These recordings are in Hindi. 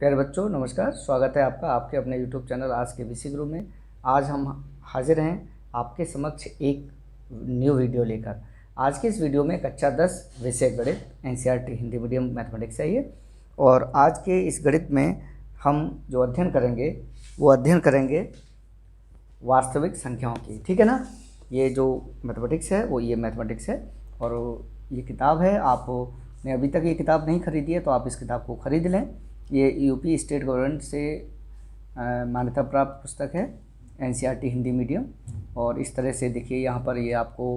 प्यारे बच्चों नमस्कार, स्वागत है आपका आपके अपने YouTube चैनल आज के बीसी गुरु में। आज हम हाजिर हैं आपके समक्ष एक न्यू वीडियो लेकर। आज के इस वीडियो में कक्षा 10 विषय गणित NCERT हिंदी मीडियम मैथमेटिक्स है ये। और आज के इस गणित में हम जो अध्ययन करेंगे वो अध्ययन करेंगे वास्तविक संख्याओं की। ठीक है ना। ये जो मैथमेटिक्स है वो ये मैथमेटिक्स है और ये किताब है। आपने अभी तक ये किताब नहीं खरीदी है तो आप इस किताब को खरीद लें। ये यूपी स्टेट गवर्नमेंट से मान्यता प्राप्त पुस्तक है NCERT हिंदी मीडियम। और इस तरह से देखिए यहाँ पर ये आपको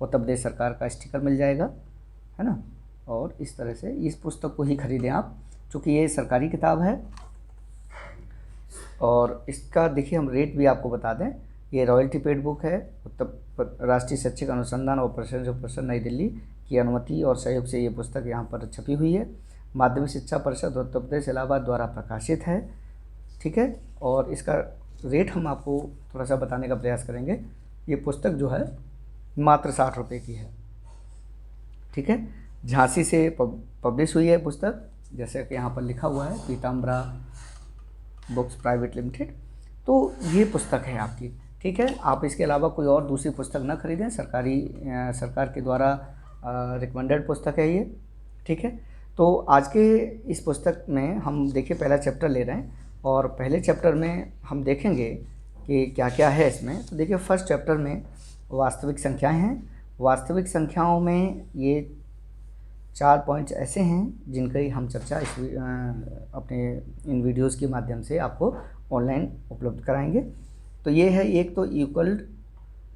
उत्तर प्रदेश सरकार का स्टिकर मिल जाएगा, है ना। और इस तरह से इस पुस्तक को ही खरीदें आप, चूँकि ये सरकारी किताब है। और इसका देखिए हम रेट भी आपको बता दें। ये रॉयल्टी पेड बुक है। राष्ट्रीय शैक्षिक अनुसंधान और प्रशिक्षण परिषद नई दिल्ली की अनुमति और सहयोग से ये पुस्तक यहाँ पर छपी हुई है। माध्यमिक शिक्षा परिषद उत्तर प्रदेश इलाहाबाद द्वारा प्रकाशित है। ठीक है। और इसका रेट हम आपको थोड़ा सा बताने का प्रयास करेंगे। ये पुस्तक जो है मात्र 60 रुपये की है। ठीक है। झांसी से पब्लिश हुई है पुस्तक, जैसे कि यहाँ पर लिखा हुआ है पीताम्बरा बुक्स प्राइवेट लिमिटेड। तो ये पुस्तक है आपकी। ठीक है। आप इसके अलावा कोई और दूसरी पुस्तक न खरीदें। सरकार के द्वारा रिकमेंडेड पुस्तक है ये। ठीक है। तो आज के इस पुस्तक में हम देखिए पहला चैप्टर ले रहे हैं और पहले चैप्टर में हम देखेंगे कि क्या क्या है इसमें। तो देखिए फर्स्ट चैप्टर में वास्तविक संख्याएं हैं। वास्तविक संख्याओं में ये 4 पॉइंट्स ऐसे हैं जिनकी हम चर्चा अपने इन वीडियोस के माध्यम से आपको ऑनलाइन उपलब्ध कराएंगे। तो ये है एक तो यूक्लिड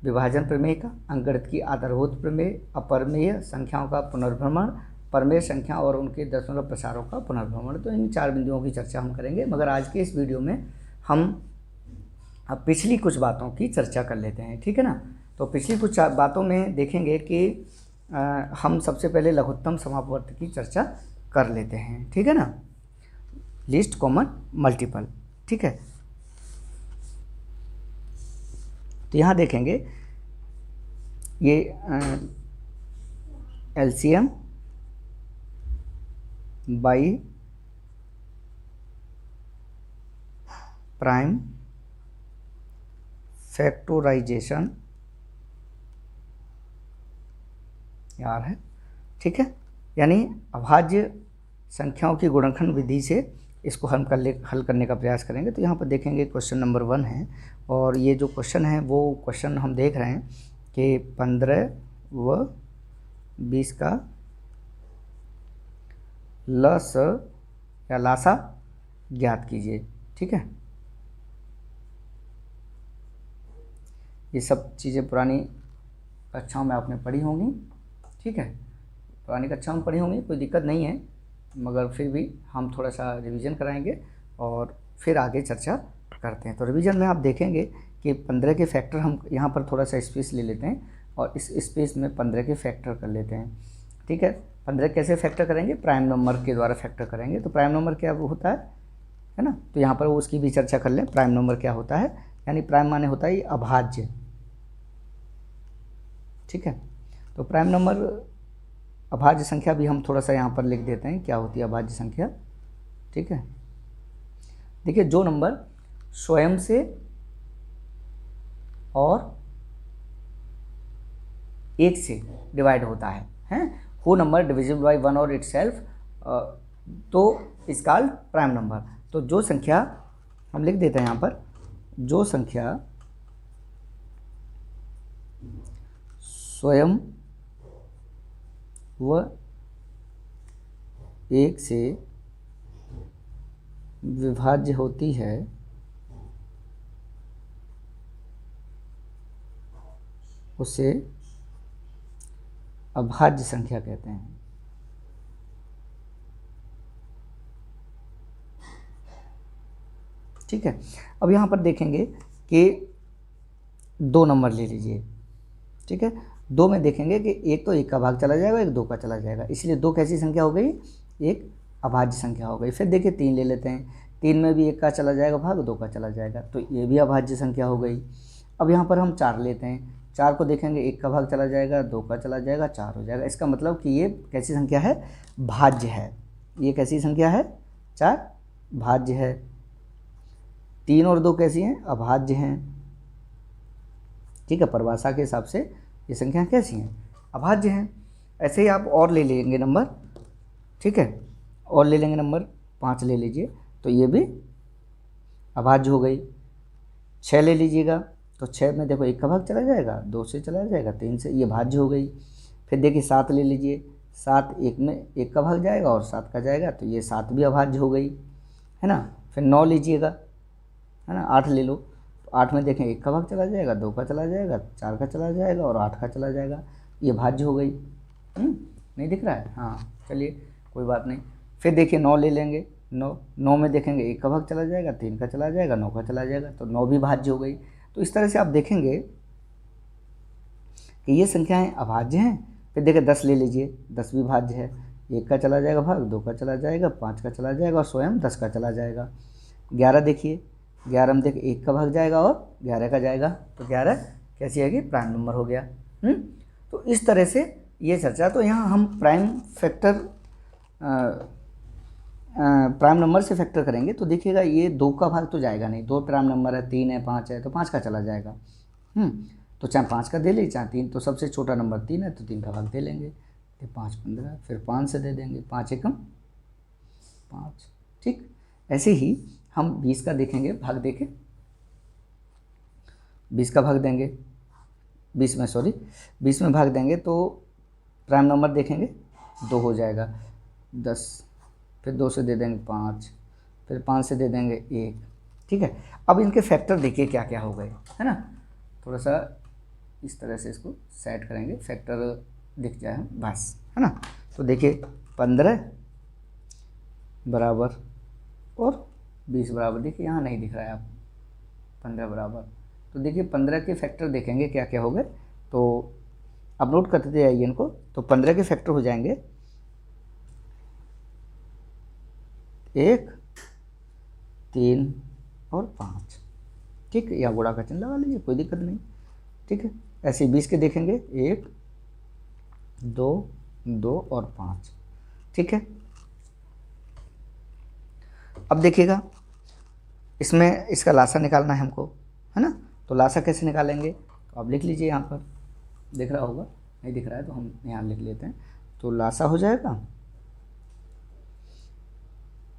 विभाजन प्रमेय का, अंकगणित की आधारभूत प्रमेय, अपरमेय संख्याओं का पुनर्भ्रमण, परमेय संख्या और उनके दशमलव प्रसारों का पुनर्भ्रमण। तो इन 4 बिंदुओं की चर्चा हम करेंगे। मगर आज के इस वीडियो में हम अब पिछली कुछ बातों की चर्चा कर लेते हैं। ठीक है ना। तो पिछली कुछ बातों में देखेंगे कि हम सबसे पहले लघुत्तम समापवर्त की चर्चा कर लेते हैं। ठीक है ना। Least common multiple. ठीक है। तो यहाँ देखेंगे ये LCM बाई प्राइम फैक्टोराइजेशन यार है। ठीक है। यानी अभाज्य संख्याओं की गुणनखंड विधि से इसको हल करने का प्रयास करेंगे। तो यहाँ पर देखेंगे क्वेश्चन नंबर 1 है और ये जो क्वेश्चन है वो क्वेश्चन हम देख रहे हैं कि 15 व 20 का लस या लासा ज्ञात कीजिए। ठीक है। ये सब चीज़ें पुरानी कक्षाओं में आपने पढ़ी होंगी। ठीक है। पुरानी कक्षाओं में पढ़ी होंगी, कोई दिक्कत नहीं है, मगर फिर भी हम थोड़ा सा रिवीजन कराएंगे और फिर आगे चर्चा करते हैं। तो रिवीजन में आप देखेंगे कि 15 के फैक्टर हम यहाँ पर थोड़ा सा स्पेस ले लेते हैं और इस स्पेस में 15 के फैक्टर कर लेते हैं। ठीक है। 15 कैसे फैक्टर करेंगे? प्राइम नंबर के द्वारा फैक्टर करेंगे। तो प्राइम नंबर क्या होता है ना। तो यहाँ पर वो उसकी भी चर्चा कर लें। प्राइम नंबर क्या होता है? यानी प्राइम माने होता है ये अभाज्य। ठीक है। तो प्राइम नंबर अभाज्य संख्या भी हम थोड़ा सा यहाँ पर लिख देते हैं क्या होती है अभाज्य संख्या। ठीक है। देखिए जो नंबर स्वयं से और 1 से डिवाइड होता है हु नंबर डिविजिबल बाई 1 और इटसेल्फ, तो इज कॉल्ड प्राइम नंबर। तो जो संख्या हम लिख देते हैं यहाँ पर, जो संख्या स्वयं व 1 से विभाज्य होती है उसे अभाज्य संख्या कहते हैं। ठीक है। अब यहाँ पर देखेंगे कि 2 नंबर ले लीजिए। ठीक है। 2 में देखेंगे कि एक तो 1 का भाग चला जाएगा, एक 2 का चला जाएगा, इसलिए 2 कैसी संख्या हो गई? एक अभाज्य संख्या हो गई। फिर देखिए 3 ले लेते हैं। 3 में भी 1 का चला जाएगा भाग, 2 का चला जाएगा, तो ये भी अभाज्य संख्या हो गई। अब यहाँ पर हम 4 लेते हैं। 4 को देखेंगे, 1 का भाग चला जाएगा, 2 का चला जाएगा, 4 हो जाएगा। इसका मतलब कि ये कैसी संख्या है? भाज्य है। ये कैसी संख्या है? 4 भाज्य है। 3 और 2 कैसी हैं? अभाज्य हैं। ठीक है, परिभाषा के हिसाब से ये संख्या कैसी हैं? अभाज्य हैं। ऐसे ही आप और ले लेंगे नंबर, ठीक है, और ले लेंगे नंबर 5 ले लीजिए, तो ये भी अभाज्य हो गई। 6 ले लीजिएगा, तो 6 में देखो 1 का भाग चला जाएगा, 2 से चला जाएगा, 3 से, ये भाज्य हो गई। फिर देखिए 7 ले लीजिए, 7 1 में 1 का भाग जाएगा और 7 का जाएगा, तो ये 7 भी अभाज्य हो गई, है ना। फिर 9 लीजिएगा, है ना। 8 ले लो, तो 8 में देखें 1 का भाग चला जाएगा, 2 का चला जाएगा, 4 का चला जाएगा और 8 का चला जाएगा, ये भाज्य हो गई। नहीं दिख रहा है? हाँ, चलिए कोई बात नहीं। फिर देखिए 9 ले लेंगे, 9 में देखेंगे 1 का भाग चला जाएगा, 3 का चला जाएगा, 9 का चला जाएगा, तो 9 भी भाज्य हो गई। तो इस तरह से आप देखेंगे कि ये संख्याएं अभाज्य हैं। फिर देखिए 10 ले लीजिए, 10 भी भाज्य है, 1 का चला जाएगा भाग, 2 का चला जाएगा, 5 का चला जाएगा और स्वयं 10 का चला जाएगा। 11 देखिए, 11 में देखिए 1 का भाग जाएगा और 11 का जाएगा, तो 11 कैसी आएगी? प्राइम नंबर हो गया। तो इस तरह से ये चर्चा। तो यहाँ हम प्राइम फैक्टर प्राइम नंबर से फैक्टर करेंगे, तो देखिएगा ये 2 का भाग तो जाएगा नहीं, 2 प्राइम नंबर है, 3 है, 5 है, तो 5 का चला जाएगा। तो चाहे 5 का दे ले, चाहे 3, तो सबसे छोटा नंबर 3 है, तो 3 का भाग दे लेंगे, तो 5 15, फिर 5 से दे देंगे, 5 एकम 5। ठीक, ऐसे ही हम 20 का देखेंगे, भाग देखें, 20 का भाग देंगे, 20 में भाग देंगे, तो प्राइम नंबर देखेंगे 2 हो जाएगा, 10, फिर 2 से दे देंगे 5, फिर 5 से दे देंगे 1। ठीक है, अब इनके फैक्टर देखिए क्या क्या हो गए, है ना। थोड़ा सा इस तरह से इसको सेट करेंगे, फैक्टर दिख जाए बस, है ना। तो देखिए 15 बराबर और 20 बराबर, देखिए यहाँ नहीं दिख रहा है आप, 15 बराबर, तो देखिए 15 के फैक्टर देखेंगे क्या क्या हो गए। तो अब नोट करते जाइए इनको। तो 15 के फैक्टर हो जाएंगे 1, 3 और 5। ठीक है, या गुणा का चिन्ह लगा लीजिए, कोई दिक्कत नहीं। ठीक है, ऐसे 20 के देखेंगे 1, 2 और 5। ठीक है, अब देखिएगा इसमें इसका लासा निकालना है हमको, है ना। तो लासा कैसे निकालेंगे? तो आप लिख लीजिए, यहाँ पर दिख रहा होगा, नहीं दिख रहा है तो हम यहाँ लिख लेते हैं। तो लासा हो जाएगा,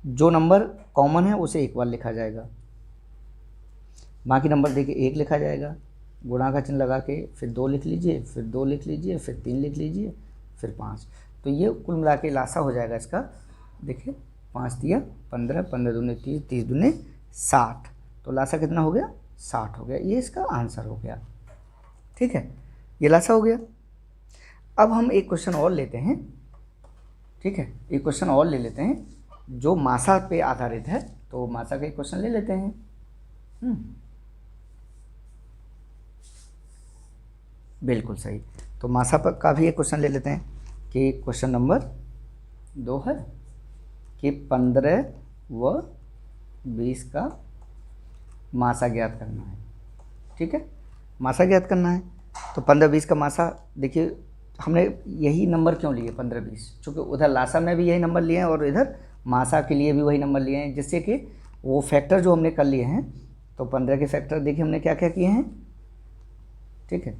जो नंबर कॉमन है उसे एक बार लिखा जाएगा, बाकी नंबर देखिए 1 लिखा जाएगा, गुणा का चिन्ह लगा के फिर 2 लिख लीजिए, फिर 2 लिख लीजिए, फिर 3 लिख लीजिए, फिर 5। तो ये कुल मिला के लासा हो जाएगा इसका। देखिए 5 दिया 15, 15 दूनी 30, 30 दूनी 60, तो लासा कितना हो गया? 60 हो गया। ये इसका आंसर हो गया। ठीक है, ये लासा हो गया। अब हम एक क्वेश्चन और लेते हैं। ठीक है, एक क्वेश्चन और ले लेते हैं जो मासा पे आधारित है, तो मासा का एक क्वेश्चन ले लेते हैं। बिल्कुल सही, तो मासा पर का भी एक क्वेश्चन ले लेते हैं कि क्वेश्चन नंबर 2 है कि 15 व 20 का मासा ज्ञात करना है। ठीक है, मासा ज्ञात करना है, तो 15 20 का मासा देखिए हमने यही नंबर क्यों लिए 15 20, चूँकि उधर लासा में भी यही नंबर लिए हैं और इधर मासा के लिए भी वही नंबर लिए हैं, जिससे कि वो फैक्टर जो हमने कर लिए हैं। तो 15 के फैक्टर देखिए हमने क्या क्या किए हैं। ठीक है,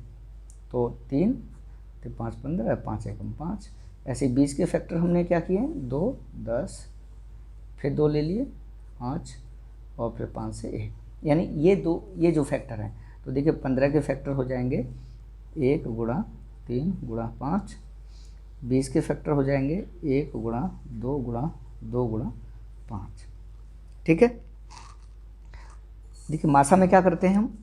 तो 3, तो 5 15, 5 एकम 5। ऐसे 20 के फैक्टर हमने क्या किए हैं? 2 10, फिर 2 ले लिए 5 और फिर 5 से 1, यानी ये जो फैक्टर हैं। तो देखिए 15 के फैक्टर हो जाएंगे 1 गुणा 3 गुणा 5, 20 के फैक्टर हो जाएंगे 1 गुणा 2 गुणा 2 गुणा 5। ठीक है, देखिए मासा में क्या करते हैं हम,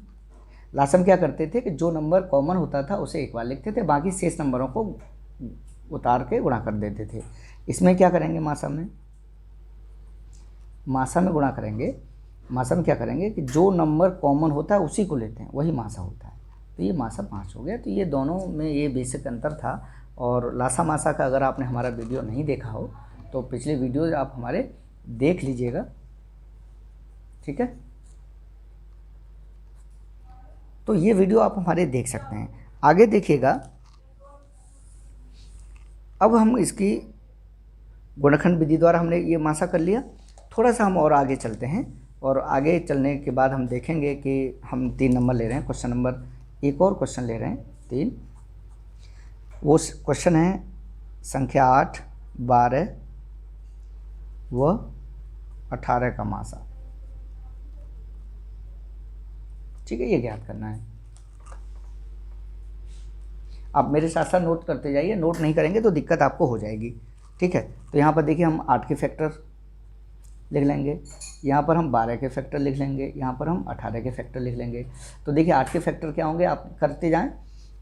लासा में क्या करते थे कि जो नंबर कॉमन होता था उसे एक बार लिखते थे, बाकी शेष नंबरों को उतार के गुणा कर देते थे। इसमें क्या करेंगे, मासा में गुणा करेंगे। मासा में क्या करेंगे कि जो नंबर कॉमन होता है उसी को लेते हैं, वही मासा होता है। तो ये मासा 5 हो गया। तो ये दोनों में ये बेसिक अंतर था। और लासा मासा का अगर आपने हमारा वीडियो नहीं देखा हो तो पिछले वीडियो आप हमारे देख लीजिएगा। ठीक है, तो ये वीडियो आप हमारे देख सकते हैं। आगे देखिएगा, अब हम इसकी गुणनखंड विधि द्वारा हमने ये मासा कर लिया। थोड़ा सा हम और आगे चलते हैं, और आगे चलने के बाद हम देखेंगे कि हम 3 नंबर ले रहे हैं, क्वेश्चन नंबर, एक और क्वेश्चन ले रहे हैं 3। वो क्वेश्चन है संख्या 8, 12 व 18 का मासा। ठीक है, ये ज्ञात करना है। आप मेरे साथ साथ नोट करते जाइए, नोट नहीं करेंगे तो दिक्कत आपको हो जाएगी। ठीक है, तो यहाँ पर देखिए हम 8 के फैक्टर लिख लेंगे, यहाँ पर हम 12 के फैक्टर लिख लेंगे, यहाँ पर हम 18 के फैक्टर लिख लेंगे। तो देखिए 8 के फैक्टर क्या होंगे, आप करते जाएं।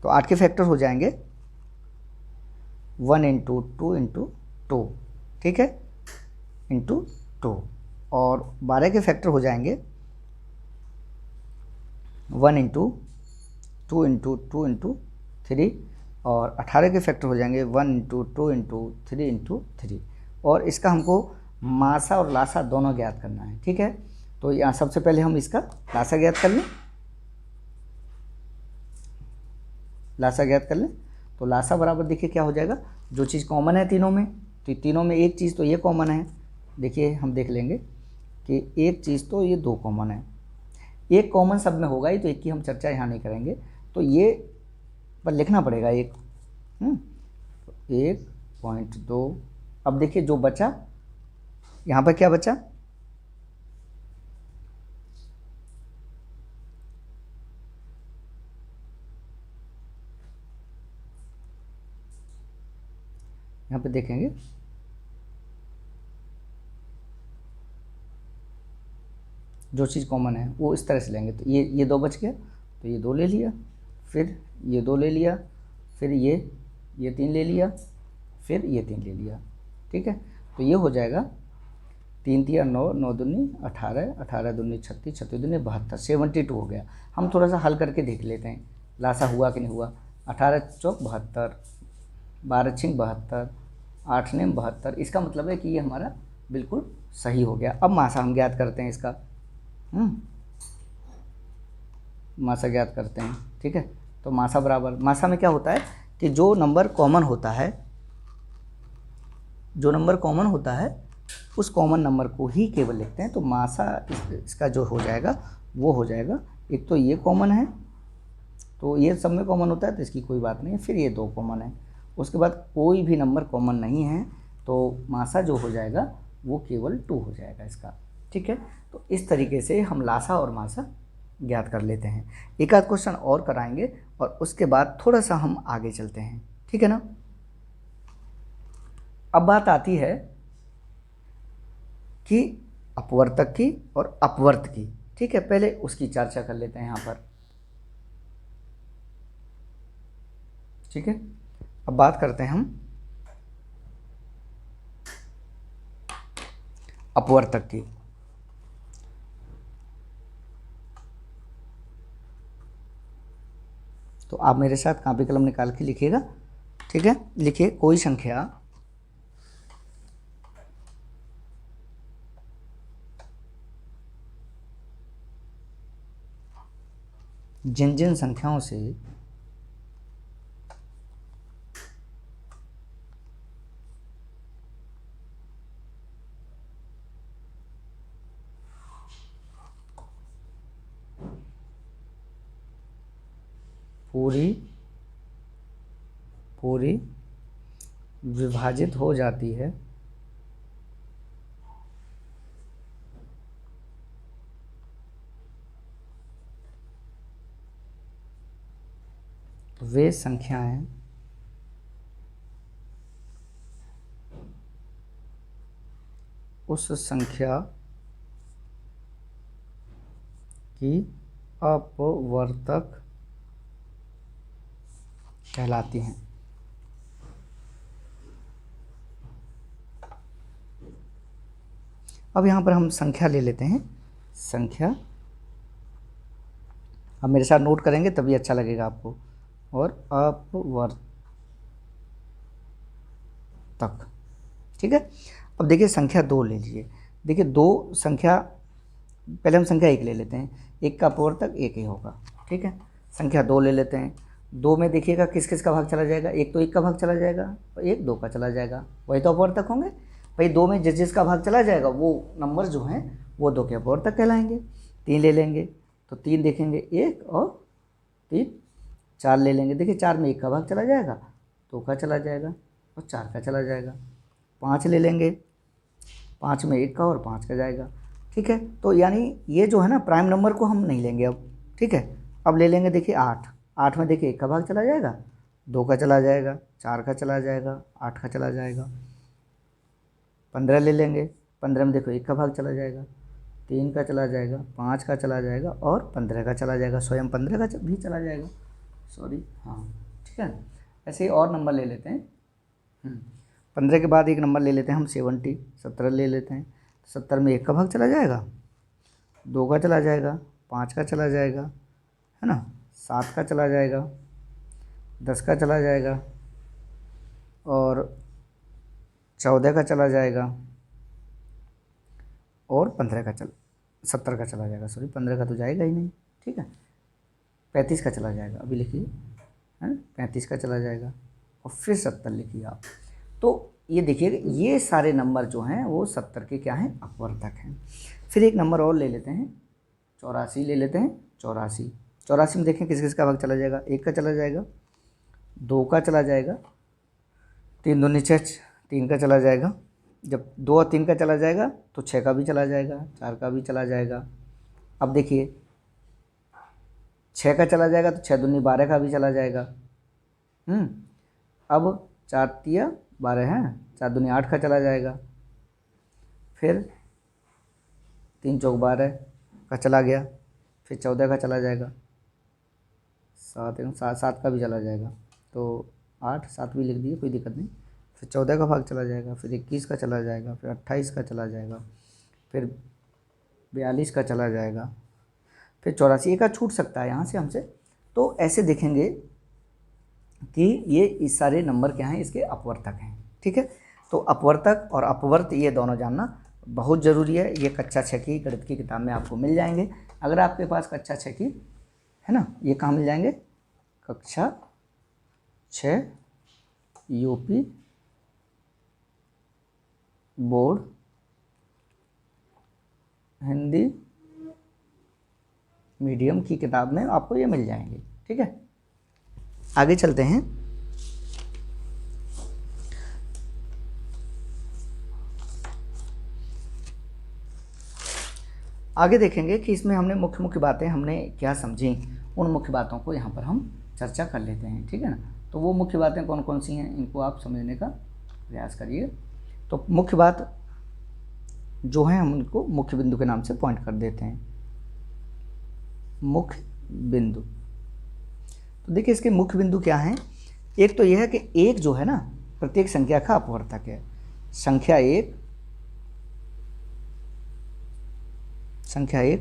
तो 8 के फैक्टर हो जाएंगे 1 × 2 × 2, ठीक है, इंटू 2। और 12 के फैक्टर हो जाएंगे 1 × 2 × 2 × 3। और 18 के फैक्टर हो जाएंगे 1 × 2 × 3 × 3। और इसका हमको मासा और लासा दोनों ज्ञात करना है। ठीक है, तो यहाँ सबसे पहले हम इसका लासा ज्ञात कर लें। लासा ज्ञात कर लें तो लासा बराबर देखिए क्या हो जाएगा, जो चीज़ कॉमन है तीनों में, तो तीनों में एक चीज़ तो ये कॉमन है। देखिए हम देख लेंगे कि एक चीज़ तो ये 2 कॉमन है, एक कॉमन सब में होगा ही, तो एक की हम चर्चा यहाँ नहीं करेंगे, तो ये पर लिखना पड़ेगा एक। 1.2। अब देखिए जो बचा, यहाँ पर क्या बचा, यहाँ पे देखेंगे जो चीज़ कॉमन है वो इस तरह से लेंगे। तो ये 2 बच गया, तो ये 2 ले लिया, फिर ये 2 ले लिया, फिर ये 3 ले लिया, फिर ये 3 ले लिया। ठीक है, तो ये हो जाएगा 3 × 9, 9 दूनी 18, 18 दूनी 36, 36 दूनी 72, 72 हो गया। हम थोड़ा सा हल करके देख लेते हैं लासा हुआ कि नहीं हुआ। 18 चौक 72, 12 छिंग 72, 8 नेम 72। इसका मतलब है कि ये हमारा बिल्कुल सही हो गया। अब मासा हम ज्ञात करते हैं इसका। मासा ज्ञात करते हैं। ठीक है, तो मासा बराबर, मासा में क्या होता है कि जो नंबर कॉमन होता है, जो नंबर कॉमन होता है उस कॉमन नंबर को ही केवल लिखते हैं। तो मासा इसका जो हो जाएगा वो हो जाएगा, एक तो ये कॉमन है, तो ये सब में कॉमन होता है तो इसकी कोई बात नहीं है, फिर ये 2 कॉमन है, उसके बाद कोई भी नंबर कॉमन नहीं है, तो मासा जो हो जाएगा वो केवल 2 हो जाएगा इसका। ठीक है, तो इस तरीके से हम लासा और मासा ज्ञात कर लेते हैं। एक आध क्वेश्चन और कराएंगे और उसके बाद थोड़ा सा हम आगे चलते हैं। ठीक है ना। अब बात आती है कि अपवर्तक की और अपवर्त की। ठीक है, पहले उसकी चर्चा कर लेते हैं यहाँ पर। ठीक है, अब बात करते हैं हम अपवर्तक की। तो आप मेरे साथ कॉपी कलम निकाल के लिखिएगा। ठीक है, लिखिए कोई संख्या जिन जिन संख्याओं से पूरी विभाजित हो जाती है, वे संख्याएं उस संख्या की अपवर्तक कहलाती हैं। अब यहाँ पर हम संख्या ले लेते हैं। संख्या, अब मेरे साथ नोट करेंगे तभी अच्छा लगेगा आपको। और अपवर्तक। ठीक है, अब देखिए संख्या 2 ले लीजिए। देखिए 2 संख्या, पहले हम संख्या 1 ले लेते हैं। 1 का अपवर्तक 1 ही होगा। ठीक है, संख्या 2 ले लेते हैं। 2 में देखिएगा किस किस का भाग चला जाएगा, एक तो 1 का भाग चला जाएगा और एक 2 का चला जाएगा, वही तो अपवर्तक होंगे। भाई 2 में जिसका भाग चला जाएगा वो नंबर जो हैं वो 2 के अपवर्तक कहलाएंगे। 3 ले लेंगे तो 3 देखेंगे 1 और 3 4 ले लेंगे, देखिए 4 में 1 का भाग चला जाएगा, 2 का चला जाएगा और 4 का चला जाएगा। 5 ले लेंगे, 5 में 1 का और 5 का जाएगा। ठीक है, तो यानी ये जो है ना प्राइम नंबर को हम नहीं लेंगे अब। ठीक है, अब ले लेंगे देखिए 8। 8 में देखिए 1 का भाग चला जाएगा, 2 का चला जाएगा, 4 का चला जाएगा, 8 का चला जाएगा। 15 ले लेंगे, 15 में देखो 1 का भाग चला जाएगा, 3 का चला जाएगा, 5 का चला जाएगा और 15 का चला जाएगा, स्वयं 15 का भी चला जाएगा, सॉरी हाँ। ठीक है, ऐसे ही और नंबर ले लेते हैं। 15 के बाद एक नंबर ले लेते हैं हम 17 ले लेते हैं। 70 में 1 का भाग चला जाएगा, 2 का चला जाएगा, 5 का चला जाएगा, है ना, 7 का चला जाएगा, 10 का चला जाएगा और 14 का चला जाएगा और 70 का चला जाएगा, सॉरी 15 का तो जाएगा ही नहीं। ठीक है, 35 का चला जाएगा, अभी लिखिए, है ना, 35 का चला जाएगा और फिर 70 लिखिए आप। तो ये देखिए ये सारे नंबर जो हैं वो 70 के क्या हैं, अपवर्तक हैं। फिर एक नंबर और ले लेते हैं, 84 ले लेते हैं। 84 में देखें किस किस का भाग चला जाएगा, 1 का चला जाएगा, 2 का चला जाएगा, 3 दूनी 6, 3 का चला जाएगा। जब 2 और 3 का चला जाएगा तो 6 का भी चला जाएगा, 4 का भी चला जाएगा। अब देखिए 6 का चला जाएगा तो 6 दूनी 12 का भी चला जाएगा। अब 4 तिया 12 है, 4 दूनी 8 का चला जाएगा, फिर 3 चौक 12 का चला गया, फिर 14 का चला जाएगा, 7 का भी चला जाएगा, तो 8 7 भी लिख दिए, कोई दिक्कत नहीं। फिर 14 का भाग चला जाएगा, फिर 21 का चला जाएगा, फिर 28 का चला जाएगा, फिर 42 का चला जाएगा, फिर 84 का छूट सकता है यहाँ से हमसे। तो ऐसे देखेंगे कि ये इस सारे नंबर क्या हैं, इसके अपवर्तक हैं। ठीक है, तो अपवर्तक और अपवर्त ये दोनों जानना बहुत ज़रूरी है। ये कक्षा 6 की गणित की किताब में आपको मिल जाएंगे। अगर आपके पास कक्षा 6 की है ना, ये कहाँ मिल जाएंगे, कक्षा 6 यूपी बोर्ड हिंदी मीडियम की किताब में आपको ये मिल जाएंगे। ठीक है, आगे चलते हैं। आगे देखेंगे कि इसमें हमने मुख्य मुख्य बातें हमने क्या समझी, उन मुख्य बातों को यहाँ पर हम चर्चा कर लेते हैं। ठीक है ना, तो वो मुख्य बातें कौन कौन सी हैं इनको आप समझने का प्रयास करिए। तो मुख्य बात जो है हम उनको मुख्य बिंदु के नाम से पॉइंट कर देते हैं। मुख्य बिंदु, तो देखिए इसके मुख्य बिंदु क्या हैं। एक तो यह है कि एक जो है ना प्रत्येक संख्या का अपवर्तक है। संख्या एक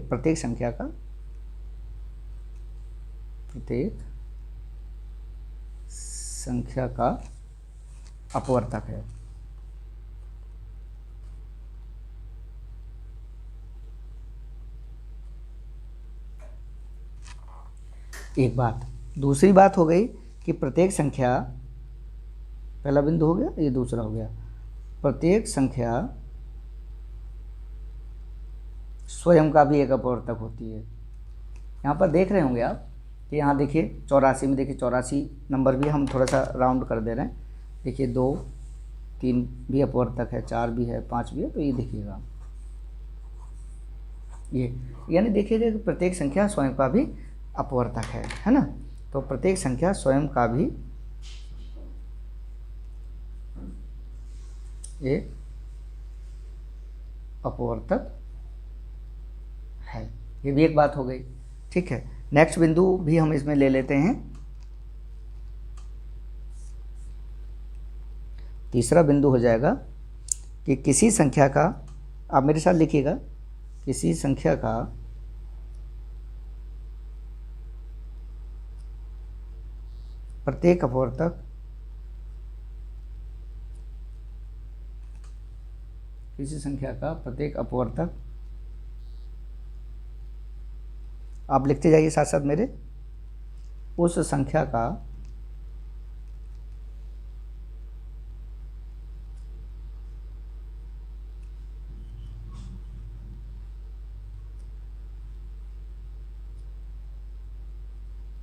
प्रत्येक संख्या का अपवर्तक है। एक बात। दूसरी बात हो गई कि प्रत्येक संख्या, पहला बिंदु हो गया, ये दूसरा हो गया, प्रत्येक संख्या स्वयं का भी एक अपवर्तक होती है। यहाँ पर देख रहे होंगे आप कि यहाँ देखिए 84 में, देखिए 84 नंबर भी हम थोड़ा सा राउंड कर दे रहे हैं। देखिए 2 3 भी अपवर्तक है, 4 भी है, 5 भी है। तो ये देखिएगा, ये यानी देखिएगा कि प्रत्येक संख्या स्वयं का भी अपवर्तक है ना। तो प्रत्येक संख्या स्वयं का भी एक अपवर्तक है, ये भी एक बात हो गई। ठीक है, नेक्स्ट बिंदु भी हम इसमें ले लेते हैं। तीसरा बिंदु हो जाएगा कि किसी संख्या का, आप मेरे साथ लिखिएगा, किसी संख्या का प्रत्येक अपवर्तक आप लिखते जाइए साथ साथ मेरे, उस संख्या का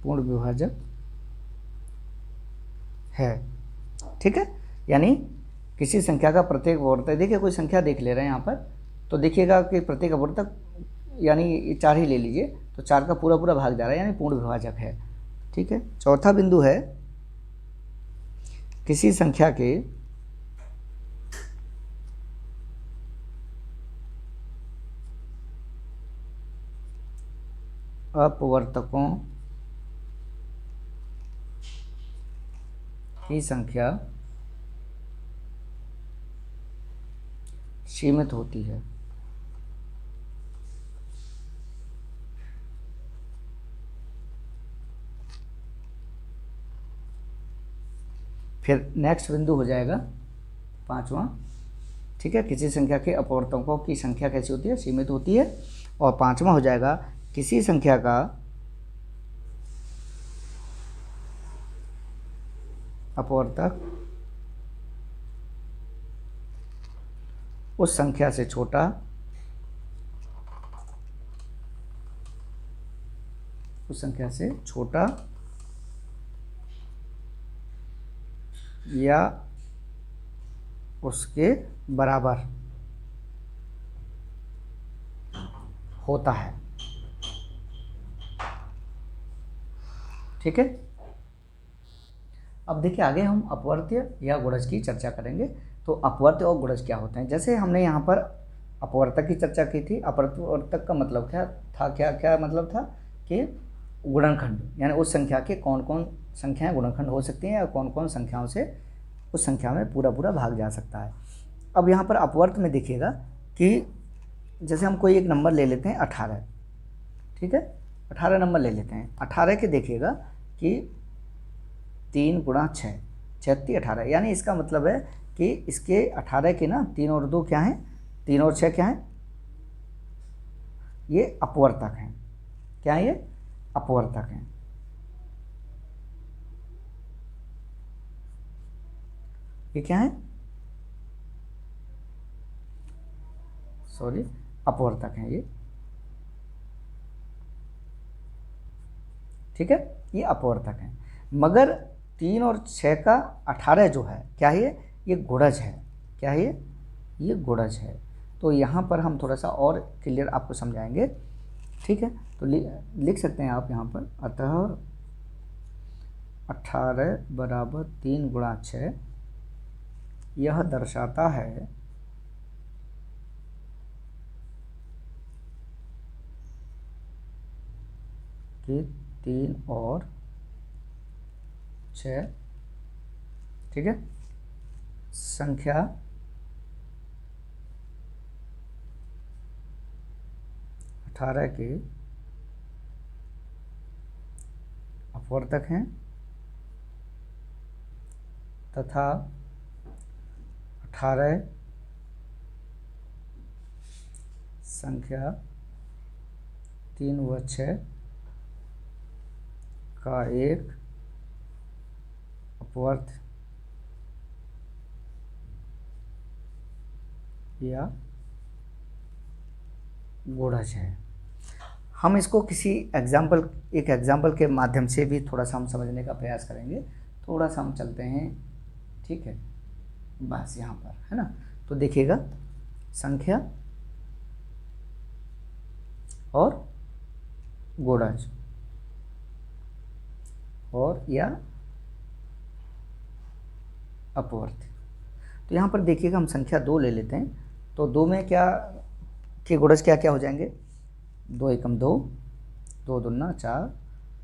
पूर्ण विभाजक है। ठीक है, यानी किसी संख्या का प्रत्येक अपवर्तक, देखिए कोई संख्या देख ले रहे हैं यहाँ पर, तो देखिएगा कि प्रत्येक अपवर्तक यानी 4 ही ले लीजिए, तो 4 का पूरा पूरा भाग जा रहा है, यानी पूर्ण विभाजक है। ठीक है, चौथा बिंदु है किसी संख्या के अपवर्तकों की संख्या सीमित होती है। फिर नेक्स्ट बिंदु हो जाएगा 5वां। ठीक है, किसी संख्या के अपवर्तकों की संख्या कैसी होती है, सीमित होती है। और 5वां हो जाएगा किसी संख्या का अपवर्तक उस संख्या से छोटा या उसके बराबर होता है। ठीक है, अब देखिए आगे हम अपवर्त्य या गुणज की चर्चा करेंगे। तो अपवर्त्य और गुणज क्या होते हैं, जैसे हमने यहाँ पर अपवर्तक की चर्चा की थी। अपवर्तक का मतलब क्या था, क्या मतलब था कि गुणनखंड, यानी उस संख्या के कौन कौन संख्याएं गुणनखंड हो सकती हैं या कौन कौन संख्याओं से उस संख्या में पूरा पूरा भाग जा सकता है। अब यहाँ पर अपवर्त में देखिएगा कि जैसे हम कोई एक नंबर ले लेते हैं 18। ठीक है, 18 नंबर ले लेते हैं। 18 के देखिएगा कि 3 गुणा 6, 36 18, यानी इसका मतलब है कि इसके 18 के ना 3 और 2 क्या हैं, 3 और 6 क्या हैं, ये अपवर्तक हैं। क्या है, ये अपवर्तक हैं। ये क्या है, सॉरी, अपवर्तक हैं ये। ठीक है, ये अपवर्तक हैं। मगर 3 और 6 का 18 जो है, क्या है ये गुणज है। क्या है ये गुणज है। तो यहाँ पर हम थोड़ा सा और क्लियर आपको समझाएंगे। ठीक है, तो लिख सकते हैं आप यहाँ पर, अतः 18 बराबर 3 गुणा 6 यह दर्शाता है कि 3 और 6, ठीक है, संख्या अठारह के अपवर्तक हैं तथा 18 संख्या 3 व 6 का एक अपवर्त या गुणज है। हम इसको किसी एक एग्जाम्पल के माध्यम से भी थोड़ा सा हम समझने का प्रयास करेंगे। थोड़ा सा हम चलते हैं, ठीक है, बस यहाँ पर है ना। तो देखिएगा, संख्या और गुणज और या अपवर्त। तो यहाँ पर देखिएगा, हम संख्या 2 ले लेते हैं। तो 2 में क्या के गुणज क्या क्या हो जाएंगे, 2 एकम 2, 2 दूना 4,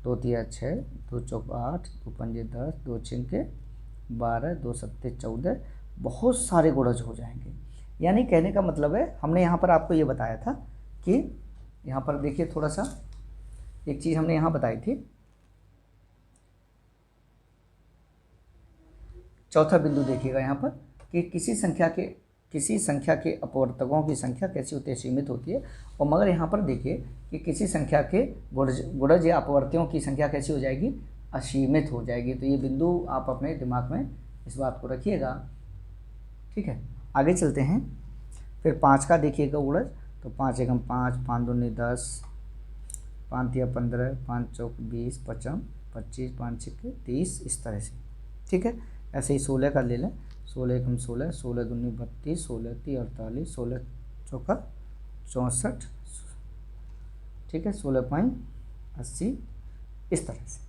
2 तिया 6, 2 चौक 8, 2 पंजे 10, 2 छिंके 12, 2 सत्ते 14, बहुत सारे गुणज हो जाएंगे। यानी कहने का मतलब है, हमने यहाँ पर आपको ये बताया था कि यहाँ पर देखिए थोड़ा सा एक चीज़ हमने यहाँ बताई थी। चौथा बिंदु देखिएगा यहाँ पर कि किसी संख्या के अपवर्तकों की संख्या कैसी होती है, सीमित होती है। और मगर यहाँ पर देखिए कि किसी संख्या के गुणज या अपवर्तियों की संख्या कैसी हो जाएगी, असीमित हो जाएगी। तो ये बिंदु आप अपने दिमाग में इस बात को रखिएगा। ठीक है, आगे चलते हैं। फिर 5 का देखिएगा गुणज। तो 5 एकम 5, 5 दूनी 10, 5 या 15, 5 चौक 20, 55, 25, 5 छक्के 30, इस तरह से। ठीक है, ऐसे ही 16 का ले लें, 16 एकम 16, 16 दूनी 32, 16 ती 48, 16 चौका 64, ठीक है, 16.80, इस तरह से।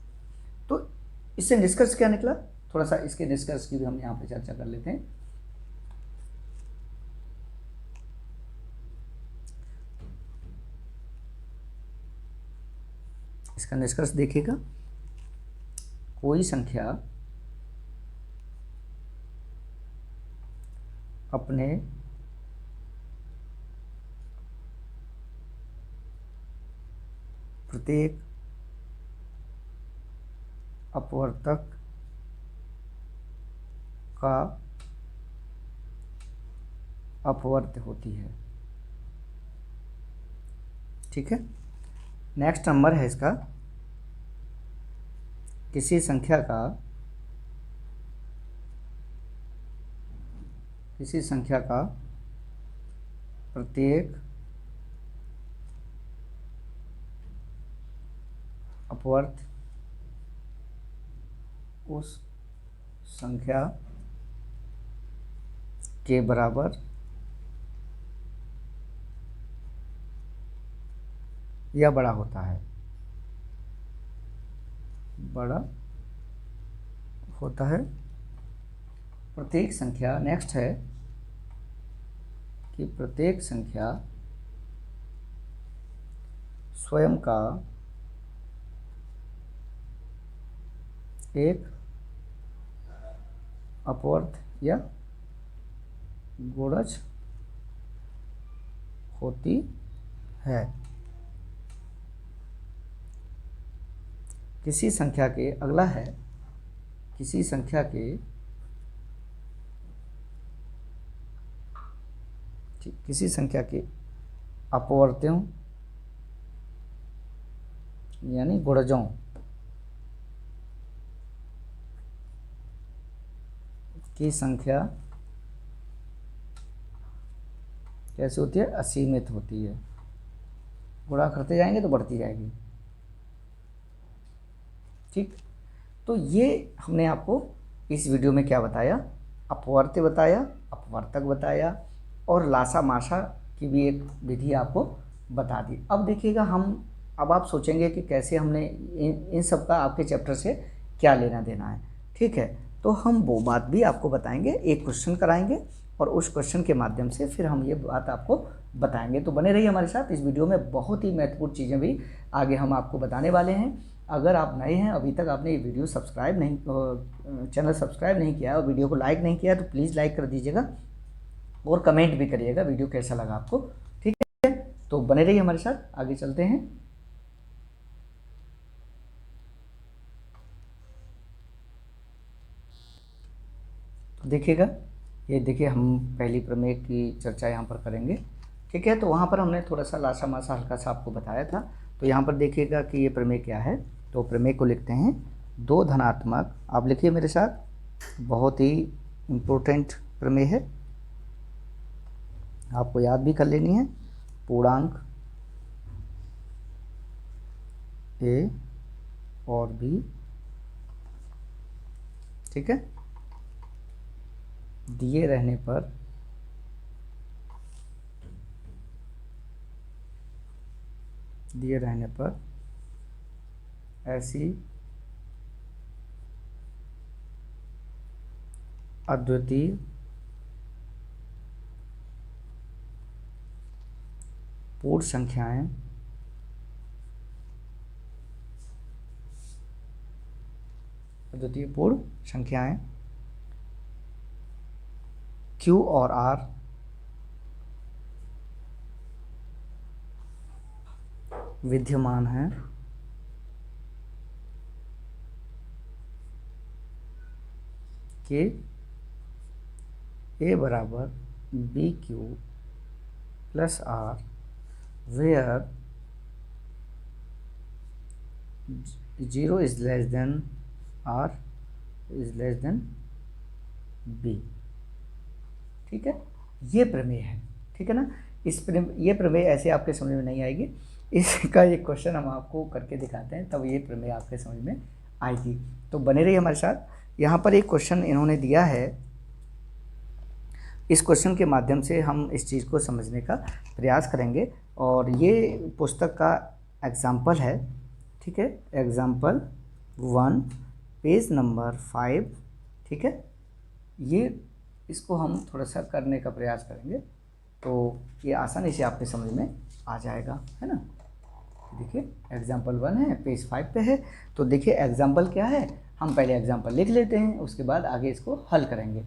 तो इससे निष्कर्ष क्या निकला, थोड़ा सा इसके निष्कर्ष की भी हम यहाँ पे चर्चा कर लेते हैं। इसका निष्कर्ष देखिएगा, कोई संख्या अपने प्रत्येक अपवर्तक का अपवर्त्य होती है। ठीक है, नेक्स्ट नंबर है इसका, किसी संख्या का प्रत्येक अपवर्त्य उस संख्या के बराबर या बड़ा होता है, प्रत्येक संख्या, नेक्स्ट है कि प्रत्येक संख्या स्वयं का एक अपवर्त्य या गुणज होती है। किसी संख्या के, अगला है, किसी संख्या के अपवर्त्यों यानी गुणजों की संख्या कैसे होती है, असीमित होती है। गुणा करते जाएंगे तो बढ़ती जाएगी। ठीक, तो ये हमने आपको इस वीडियो में क्या बताया, अपवर्त्य बताया, अपवर्तक बताया और लासा मासा की भी एक विधि आपको बता दी। अब देखिएगा, अब आप सोचेंगे कि कैसे हमने इन सब का आपके चैप्टर से क्या लेना देना है। ठीक है, तो हम वो बात भी आपको बताएंगे, एक क्वेश्चन कराएंगे और उस क्वेश्चन के माध्यम से फिर हम ये बात आपको बताएंगे। तो बने रहिए हमारे साथ, इस वीडियो में बहुत ही महत्वपूर्ण चीज़ें भी आगे हम आपको बताने वाले हैं। अगर आप नए हैं, अभी तक आपने ये वीडियो चैनल सब्सक्राइब नहीं किया और वीडियो को लाइक नहीं किया, तो प्लीज़ लाइक कर दीजिएगा और कमेंट भी करिएगा वीडियो कैसा लगा आपको। ठीक है, तो बने रहिए हमारे साथ, आगे चलते हैं। देखिएगा, ये देखिए, हम पहली प्रमेय की चर्चा यहाँ पर करेंगे। ठीक है, तो वहाँ पर हमने थोड़ा सा लासा मासा हल्का सा आपको बताया था। तो यहाँ पर देखिएगा कि ये प्रमेय क्या है। तो प्रमेय को लिखते हैं, दो धनात्मक, आप लिखिए मेरे साथ, बहुत ही इम्पोर्टेंट प्रमेय है, आपको याद भी कर लेनी है। पूर्णांक ए और बी, ठीक है, दिए रहने पर ऐसी अद्वितीय पूर्ण संख्याएं Q और R विद्यमान हैं कि A बराबर BQ plus R, where 0 is less than R is less than B। ठीक है, ये प्रमेय है। ठीक है ना, ये प्रमेय ऐसे आपके समझ में नहीं आएगी। इसका एक क्वेश्चन हम आपको करके दिखाते हैं, तब ये प्रमेय आपके समझ में आएगी। तो बने रहिए हमारे साथ। यहाँ पर एक क्वेश्चन इन्होंने दिया है, इस क्वेश्चन के माध्यम से हम इस चीज़ को समझने का प्रयास करेंगे। और ये पुस्तक का एग्जाम्पल है, ठीक है, एग्जाम्पल 1 पेज नंबर 5, ठीक है। ये इसको हम थोड़ा सा करने का प्रयास करेंगे तो ये आसानी से आपके समझ में आ जाएगा, है ना। देखिए एग्जाम्पल 1 है, पेज 5 पे है। तो देखिए एग्जाम्पल क्या है, हम पहले एग्जाम्पल लिख लेते हैं, उसके बाद आगे इसको हल करेंगे।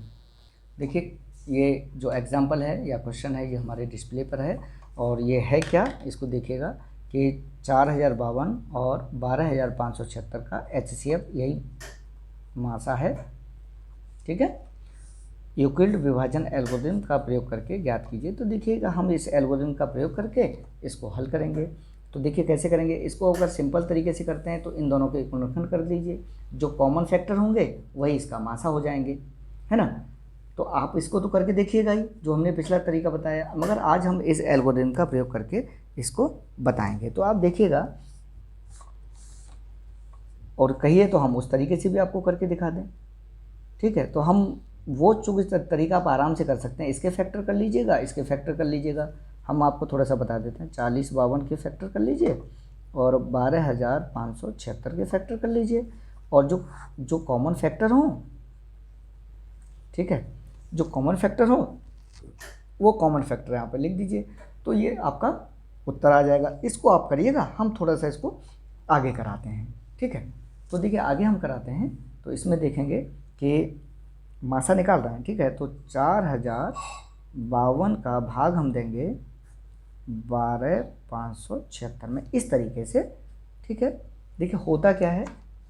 देखिए ये जो एग्जाम्पल है या क्वेश्चन है ये हमारे डिस्प्ले पर है, और ये है क्या, इसको देखिएगा कि 4052 और 12576 का HCF यही मासा है, ठीक है। यूक्लिड विभाजन एल्गोरिथम का प्रयोग करके ज्ञात कीजिए। तो देखिएगा हम इस एल्गोरिथम का प्रयोग करके इसको हल करेंगे। तो देखिए कैसे करेंगे इसको, अगर सिंपल तरीके से करते हैं तो इन दोनों के गुणनखंड कर दीजिए, जो कॉमन फैक्टर होंगे वही इसका मासा हो जाएंगे, है ना। तो आप इसको तो करके देखिएगा ही, जो हमने पिछला तरीका बताया, मगर आज हम इस एल्गोरिथम का प्रयोग करके इसको बताएंगे। तो आप देखिएगा और कहिए तो हम उस तरीके से भी आपको करके दिखा दें, ठीक है। तो हम वो चूँकि तरीका आप आराम से कर सकते हैं, इसके फैक्टर कर लीजिएगा, इसके फैक्टर कर लीजिएगा। हम आपको थोड़ा सा बता देते हैं, 4052 के फैक्टर कर लीजिए और 12576 के फैक्टर कर लीजिए, और जो कॉमन फैक्टर हों, ठीक है, जो कॉमन फैक्टर हो वो कॉमन फैक्टर यहाँ पर लिख दीजिए। तो ये आपका उत्तर आ जाएगा। इसको आप करिएगा, हम थोड़ा सा इसको आगे कराते हैं, ठीक है। तो देखिए आगे हम कराते हैं तो इसमें देखेंगे कि मासा निकाल रहे हैं, ठीक है। तो 4052 का भाग हम देंगे 12576 में, इस तरीके से, ठीक है। देखिए होता क्या है,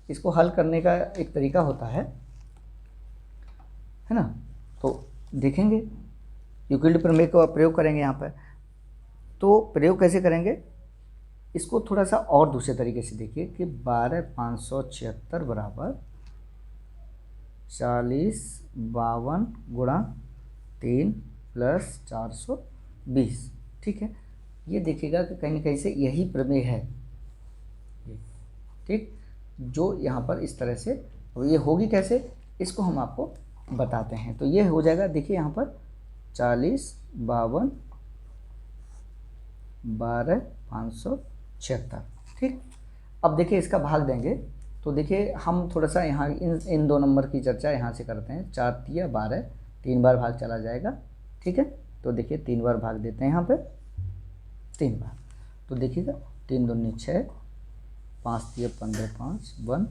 इसको हल करने का एक तरीका होता है ना। तो देखेंगे यूक्लिड प्रमेय का प्रयोग करेंगे यहाँ पर। तो प्रयोग कैसे करेंगे, इसको थोड़ा सा और दूसरे तरीके से देखिए कि 12576 बराबर 4052 गुणा 3 प्लस 420, ठीक है। ये देखिएगा कि कहीं ना कहीं से यही प्रमेय है, ठीक, जो यहाँ पर इस तरह से, ये होगी कैसे, इसको हम आपको बताते हैं। तो ये हो जाएगा, देखिए यहाँ पर 4052 12576, ठीक। अब देखिए इसका भाग देंगे तो देखिए हम थोड़ा सा यहाँ इन दो नंबर की चर्चा यहाँ से करते हैं। 4 तिया 12, 3 बार भाग चला जाएगा, ठीक है। तो देखिए 3 बार भाग देते हैं यहाँ पे, 3 बार। तो देखिएगा 3 दूनी 6, 5 तिया 15, 5 1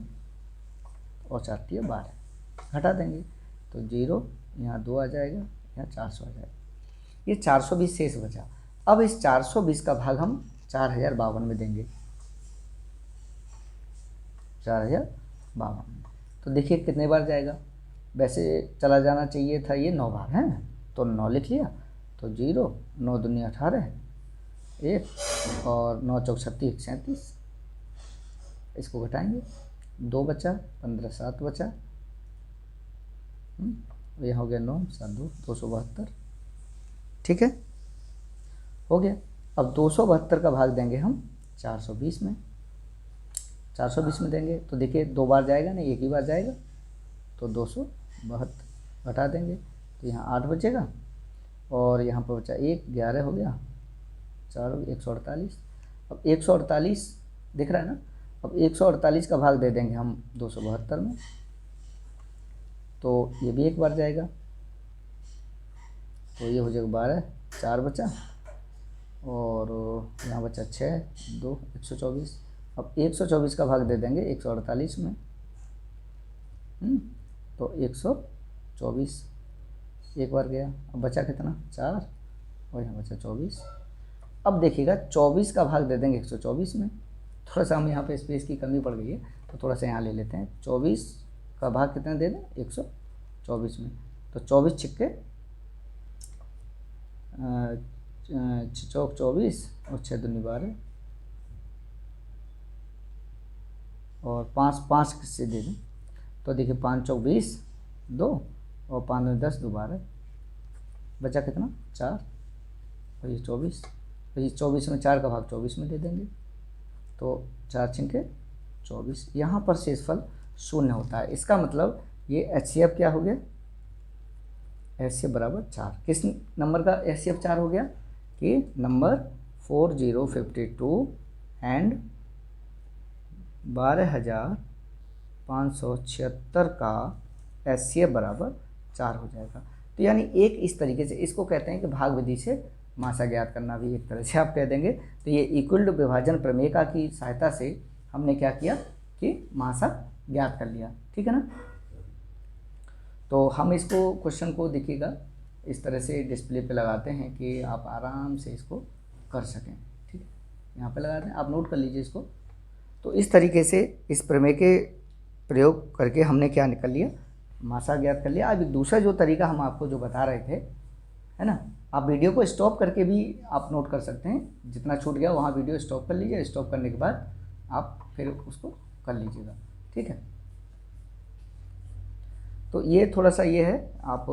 और 4 तिया 12, घटा देंगे तो 0, यहाँ 2 आ जाएगा, यहाँ 400 आ जाएगा, ये 420 शेष बचा। अब इस 420 का भाग हम 4052 में देंगे, 4052 में। तो देखिए कितने बार जाएगा, वैसे चला जाना चाहिए था ये 9 बार, है, तो 9 लिख लिया। तो 0, 9 दूनी 18, 1 और 9 चौक 36, 37, इसको घटाएंगे, 2 बचा, 15 7 बचा, ये हो गया 9 7 2 272, ठीक है, हो गया। अब 272 का भाग देंगे हम 420 में, 420 में देंगे तो देखिए 2 बार जाएगा नहीं, एक ही बार जाएगा, तो 272 घटा देंगे तो यहाँ 8 बचेगा, और यहाँ पर बचा 1, 11 हो गया, 4 148। अब 148 दिख रहा है ना, अब 148 का भाग दे देंगे हम 272 में, तो ये भी एक बार जाएगा, तो ये हो जाएगा 12, 4 बचा, और यहाँ बचा 6 2 124। अब 124 का भाग दे देंगे 148 में, तो 124 एक बार गया। अब बचा कितना, 4, और यहाँ बचा 24। अब देखिएगा 24 का भाग दे देंगे 124 में, थोड़ा सा हम यहाँ पे स्पेस की कमी पड़ गई है तो थोड़ा सा यहाँ ले लेते हैं। 24 का भाग कितना दे दें, 124 में, तो 24 छिक्के चौक 24 और 6 दूनी 12, और 5 से दे दें, तो देखिए 5 चौक 20, 2 और 5 दूनी 10, 2 12, बचा कितना 4, और ये 24, तो ये 24 में 4 का भाग 24 में दे देंगे, तो 4 छिंके 24। यहाँ पर शेषफल शून्य होता है। इसका मतलब ये HCF क्या हो गया, HCF बराबर 4। किस नंबर का HCF 4 हो गया कि नंबर 4052 एंड 12576 का HCF बराबर 4 हो जाएगा। तो यानी एक इस तरीके से इसको कहते हैं कि भाग विधि से मासा ज्ञात करना, भी एक तरह से आप कह देंगे। तो ये इक्वल विभाजन प्रमेय की सहायता से हमने क्या किया कि मासा ज्ञात कर लिया, ठीक है ना। तो हम इसको क्वेश्चन को देखिएगा इस तरह से डिस्प्ले पे लगाते हैं कि आप आराम से इसको कर सकें, ठीक है। यहाँ पे लगाते हैं, आप नोट कर लीजिए इसको। तो इस तरीके से इस प्रमेय के प्रयोग करके हमने क्या निकल लिया, मासा ज्ञात कर लिया। अब एक दूसरा जो तरीका हम आपको जो बता रहे थे, है ना, आप वीडियो को स्टॉप करके भी आप नोट कर सकते हैं। जितना छूट गया वहाँ वीडियो स्टॉप कर लीजिए, स्टॉप करने के बाद आप फिर उसको कर लीजिएगा, ठीक है। तो ये थोड़ा सा ये है, आप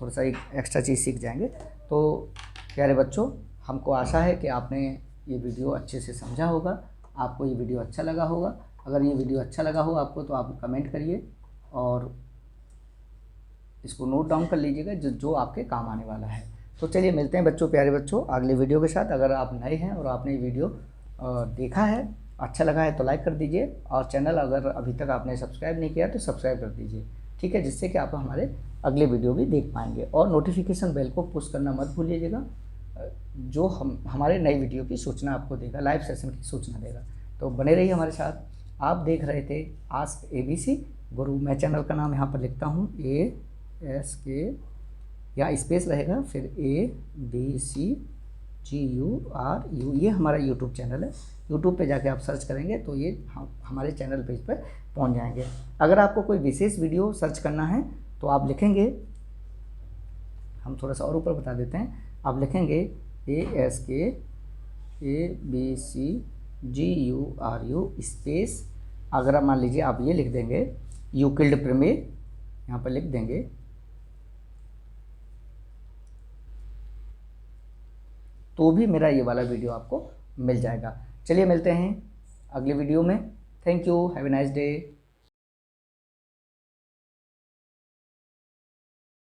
थोड़ा सा एक एक्स्ट्रा चीज़ सीख जाएंगे। तो प्यारे बच्चों, हमको आशा है कि आपने ये वीडियो अच्छे से समझा होगा, आपको ये वीडियो अच्छा लगा होगा। अगर ये वीडियो अच्छा लगा हो आपको तो आप कमेंट करिए और इसको नोट डाउन कर लीजिएगा जो आपके काम आने वाला है। तो चलिए मिलते हैं बच्चों, प्यारे बच्चों, अगले वीडियो के साथ। अगर आप नए हैं और आपने ये वीडियो देखा है, अच्छा लगा है तो लाइक कर दीजिए, और चैनल अगर अभी तक आपने सब्सक्राइब नहीं किया तो सब्सक्राइब कर दीजिए, ठीक है, जिससे कि आप हमारे अगले वीडियो भी देख पाएंगे। और नोटिफिकेशन बेल को पुश करना मत भूलिएगा, जो हमारे नई वीडियो की सूचना आपको देगा, लाइव सेशन की सूचना देगा। तो बने रहिए हमारे साथ। आप देख रहे थे आस्क ABC गुरु। मैं चैनल का नाम यहाँ पर लिखता हूँ ASK, यहाँ स्पेस रहेगा, फिर ABCGURU। ये हमारा यूट्यूब चैनल है। यूट्यूब पे जाके आप सर्च करेंगे तो ये हमारे चैनल पेज पर पहुँच जाएंगे। अगर आपको कोई विशेष वीडियो सर्च करना है तो आप लिखेंगे, हम थोड़ा सा और ऊपर बता देते हैं, आप लिखेंगे ASK ABCGURU स्पेस, अगर आप मान लीजिए आप ये लिख देंगे यूक्लिड प्रमेय, यहाँ पर लिख देंगे, तो भी मेरा ये वाला वीडियो आपको मिल जाएगा। चलिए मिलते हैं अगले वीडियो में। Thank you, have a nice day.